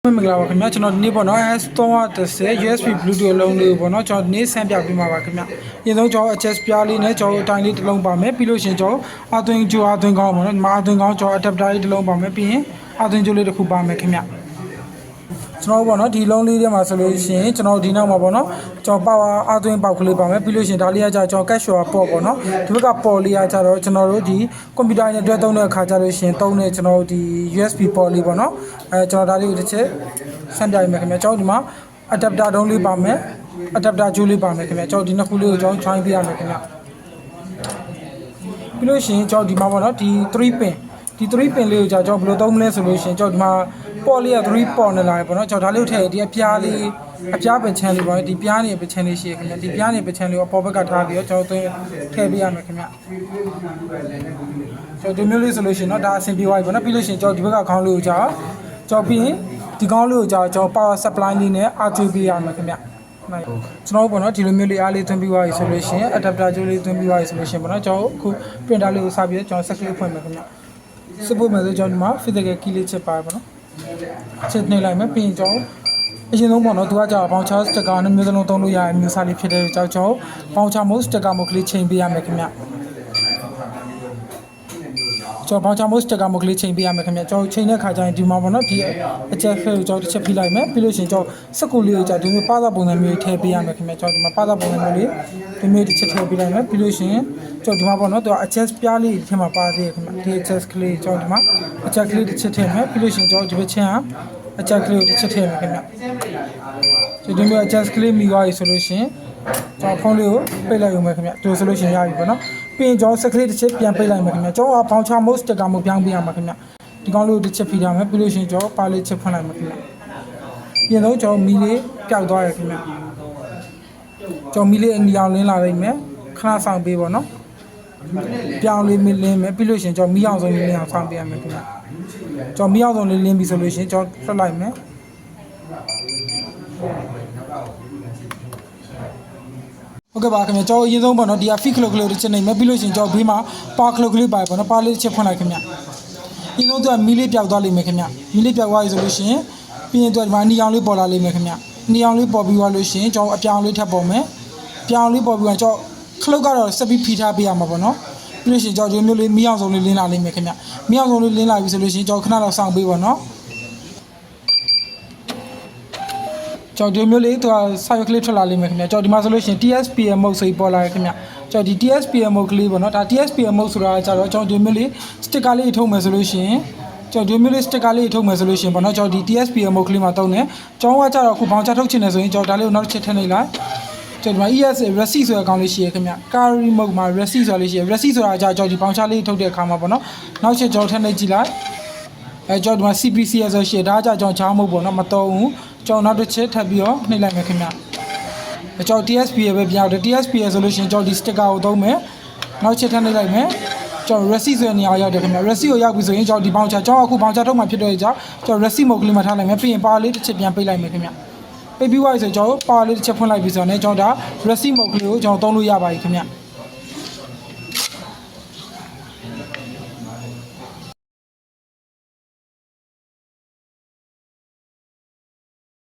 မင်္ဂလာပါခင်ဗျာကျွန်တော်ဒီနေ့ပေါ့နော် S310 USB Bluetooth အလုံးလေးပေါ့နော်ကျွန်တော်ဒီနေ့ဆန်းပြပေးမှာပါခင်ဗျာအရင်ဆုံးကျွန်တော် adjust ပြားလေးနဲ့ကျွန်တော်အတိုင်းလေးတစ်လုံးပါမယ်ပြီးလို့ရှိရင်ကျွန်တော်အသွင်ကြိုအသွင်ကောင်းပေါ့နော်ဒီမှာအသွင်ကောင်းကျွန်တော် adapter လေးတစ်လုံးပါမယ်ပြီးရင်အသွင်ကြိုလေးတစ်ခုပါမယ်ခင်ဗျာကျွန်တော်ပေါ့နော်ဒီလုံးလေးထဲမှာဆိုလို့ရှိရင်ကျွန်တော်ဒီနောက်မှာပေါ့နော်ကျွန်တော် power အသွင်ပေါက်ကလေးပါမယ်ပြီးလို့ရှိရင်ဒါလေးကကျွန်တော် cache ပေါ့ပေါ့နော်ဒီဘက်ကပေါ်လေးကကျတော့ကျွန်တော်တို့ဒီ computer နဲ့တွဲသုံးတဲ့အခါကျလို့ရှိရင်သုံးတဲ့ကျွန်တော်ဒီ USB ပေါ်လေးပေါ့နော်ကျွန်တော်ဒါလေးကိုတစ်ချက်ဆန်းပြရမယ်ခင်ဗျာကျွန်တော်ဒီမှာ adapter တုံးလေးပါမယ် adapter ကြိုးလေးပါမယ်ခင်ဗျာကျွန်တော်ဒီနှစ်ခုလေးကိုကျွန်တော် join ပေးရမယ်ခင်ဗျာပြီးလို့ရှိရင်ကျွန်တော်ဒီမှာပေါ့နော်ဒီ3 pin ဒီ3 pin လေးကိုကျွန်တော်ဘယ်လိုသုံးမလဲဆိုလို့ရှိရင်ကျွန်တော်ဒီမှာပေါ်လေးက3ပေါ်နေလာပြီပေါ့နော်ကျွန်တော်ဒါလေးကိုထည့်ဒီအပြားလေးအပြားပင်ချမ်းလေးပေါ့ဒီပြားနေပင်ချမ်းလေးရှိရခင်ဗျာဒီပြားနေပင်ချမ်းလေးကိုပေါ်ဘက်ကထားပြီးတော့ကျွန်တော်ထည့်ပေးရမယ်ခင်ဗျာကျွန်တော်ဒီမျိုးလေးဆိုလို့ရှိရင်တော့ဒါအဆင်ပြေသွားပြီပေါ့နော်ပြီးလို့ရှိရင်ကျွန်တော်ဒီဘက်ကခေါင်းလေးကိုကျွန်တော်ပြီးရင်ဒီခေါင်းလေးကိုကျွန်တော် power supply လေးနဲ့အားသွင်းပေးရမယ်ခင်ဗျာကျွန်တော်ပေါ့နော်ဒီလိုမျိုးလေးအားလေးသွင်းပြီးသွားပြီဆိုလို့ရှိရင် adapter ကြိုးလေးသွင်းပြီးသွားပြီဆိုလို့ရှိရင်ပေါ့နော်ကျွန်တော်အခု printer လေးကိုစပြီးတော့ကျွန်တော် set လေးဖွင့်မယ်ခင်ဗျာစပို့မယ်ဆိုကျွန်တော်ဒီမှာ physical key လေးချက်ပါပေါ့နော်ချက်နေလိုက်မယ်ပြီးရင်ကျွန်တော်အရင်ဆုံးပေါ့နော်သူကကြာဘောင်ချာစတစ်ကာနဲ့မျိုးစလုံးသုံးလို့ရတဲ့မျိုးစားလေးဖြစ်တဲ့ကြောက်ကြောက်ဘောင်ချာမို့စတစ်ကာမို့ကလေးချိန်ပေးရမယ်ခင်ဗျကျွန်တော်ဘောင်ချာမို့စတစ်ကာမို့ကလေးချိန်ပေးရမယ်ခင်ဗျကျွန်တော်ချိန်တဲ့ခါကျရင်ဒီမှာပေါ့နော်ဒီအချက်ခဲကိုကျွန်တော်တစ်ချက်ဖိလိုက်မယ်ပြီးလို့ရှိရင်ကျွန်တော်စက်ကူလေးကိုကျွန်တော်ဒီမျိုးပါသာပုံစံမျိုးထည့်ပေးရမယ်ခင်ဗျကျွန်တော်ဒီမှာပါသာပုံစံမျိုးလေးဒီမျိုးတစ်ချက်ထည့်ပေးလိုက်မယ်ပြီးလို့ရှိရင်ကျွန်တော်ဒီမှာပေါ့နော်သူက adjust ပြားလေးဒီထဲမှာပါသေးတယ်ခင်ဗျဒီ adjust ကလေးကျွန်တော်ဒီမှာ adjust ကလေးတစ်ချက်ထည့်မယ်ပြီးလို့ရှိရင်ကျွန်တော်ဒီဘက်ချင်းဟာအချက်ကလေးကိုတစ်ချက်ထည့်မယ်ခင်ဗျဒီမျိုးအချက်ကလေးမိသွားပြီဆိုလို့ရှိရင်ကျွန်တော်ဖုန်းလေးကိုပိတ်လိုက်ရုံပဲခင်ဗျဒီဆိုလို့ရှိရင်ရပြီပေါ့နော်ပြီးရင်ကျွန်တော်စက်ကလေးတစ်ချက်ပြန်ပိတ်လိုက်မယ်ခင်ဗျကျွန်တော်ဘောင်ချာမို့စတစ်ကာမို့ပြောင်းပေးရမှာခင်ဗျဒီကောင်လေးကိုတစ်ချက်ဖိထားမယ်ပြီးလို့ရှိရင်ကျွန်တော်ပါလေးချက်ဖွင့်လိုက်မယ်ခင်ဗျပြင်တော့ကျွန်တော်မီလေးပျောက်သွားရခင်ဗျကျွန်တော်မီလေးအနီအောင်လင်းလာလိုက်မယ်ခဏဆောင်ပေးပေါ့နော်ပြောင်းလေးမလင်းမယ်ပြီးလို့ရှိရင်ကျွန်တော်မီးအောင်ဆုံးလေးလင်းအောင်ဆောင်ပေးရမယ်ခင်ဗျကျွန်တော်မီးအောင်ဆုံးလေးလင်းပြီဆိုလို့ရှိရင်ကျွန်တော်ထွက်လိုက်မယ်ဟုတ်ကဲ့ပါခင်ဗျကျွန်တော်အရင်ဆုံးပေါ့နော်ဒီက fit clock လေးကိုတစ်ချက်နေမယ်ပြီးလို့ရှိရင်ကျွန်တော်ဘေးမှာ power clock လေးပါတယ်ပေါ့နော် power လေးတစ်ချက်ဖွင့်လိုက်ခင်ဗျအရင်ဆုံးသူကမီးလေးပျောက်သွားလိမ့်မယ်ခင်ဗျမီးလေးပျောက်သွားပြီဆိုလို့ရှိရင်ပြီးရင်သူကဒီမှာအနီအောင်လေးပေါ်လာလိမ့်မယ်ခင်ဗျအနီအောင်လေးပေါ်ပြီးသွားလို့ရှိရင်ကျွန်တော်အပြောင်လေးထပ်ပေါ်မယ်ပြောင်လေးပေါ်ပြီးတော့ကျွန်တော် clock ကတော့စက်ပြီးဖိထားပေးရမှာပေါ့နော်ပြီးလို့ရှိရင်ကျွန်တော်ဒီမျိုးလေးမီးအောင်ဆုံးလေးလင်းလာလိမ့်မယ်ခင်ဗျမီးအောင်ဆုံးလေးလင်းလာပြီဆိုလို့ရှိရင်ကျွန်တော်ခဏတော့စောင့်ပေးပါနော်ကျွန်တော်ဒီမျိုးလေးသူကစာရွက်ကလေးထွက်လာလိမ့်မယ်ခင်ဗျကျွန်တော်ဒီမှာဆိုလို့ရှိရင် TSPM mode ဆိုပြီးပေါ်လာရခင်ဗျကျွန်တော်ဒီ TSPM mode ကလေးပေါ့နော်ဒါ TSPM mode ဆိုတာကျတော့ကျွန်တော်ဒီမျိုးလေး sticker လေးထုတ်မယ်ဆိုလို့ရှိရင်ကျွန်တော်ဒီမျိုးလေး sticker လေးထုတ်မယ်ဆိုလို့ရှိရင်ပေါ့နော်ကျွန်တော်ဒီ TSPM mode ကလေးမှာတုံးတယ်ကျွန်တော်ကကျတော့အခုဘောင်ချထုတ်ချင်တယ်ဆိုရင်ကျွန်တော်ဒါလေးကိုနောက်တစ်ချက်ထည့်နေလိုက်ကျွန်တော်ဒီမှာ ESA receipt ဆိုတဲ့အကောင်လေးရှိရခင်ဗျ carry mode မှာ receipt ဆိုတာလေးရှိရ receipt ဆိုတာကျတော့ကျွန်တော်ဒီဘောင်ချလေးထုတ်တဲ့အခါမှာပေါ့နော်နောက်ချက်ကျွန်တော်ထည့်နေကြည့်လိုက်ကျွန်တော်ဒီမှာ CPCS ဆိုရှိရဒါကကျွန်တော်ချောင်းမဟုတ်ပေါ့နော်မတုံးဘူးကျွန်တော်နောက်တစ်ချက်ထပ်ပြီးတော့နှိပ်လိုက်မယ်ခင်ဗျကျွန်တော် TSPA ပဲပြောတယ် TSPA ဆိုလို့ရှိရင်ကျွန်တော်ဒီ sticker ကိုသုံးမယ်နောက်ချက်ထပ်နှိပ်လိုက်မယ်ကျွန်တော် receipt ဆိုတဲ့နေရာရောက်တယ်ခင်ဗျ receipt ကိုရောက်ပြီဆိုရင်ကျွန်တော်ဒီဘောင်ချကျွန်တော်အခုဘောင်ချထုတ်မှဖြစ်တဲ့ကြောင့်ကျွန်တော် receipt mode ကလေးမှာထားလိုက်မယ်ပြီးရင် power လေးတစ်ချက်ပြန်ပိတ်လိုက်မယ်ခင်ဗျပိတ်ပြီးသွားပြီဆိုကျွန်တော် power လေးတစ်ချက်ဖွင့်လိုက်ပြီဆိုတော့ねကျွန်တော်ဒါ receipt mode ကလေးကိုကျွန်တော်သုံးလို့ရပါပြီခင်ဗျ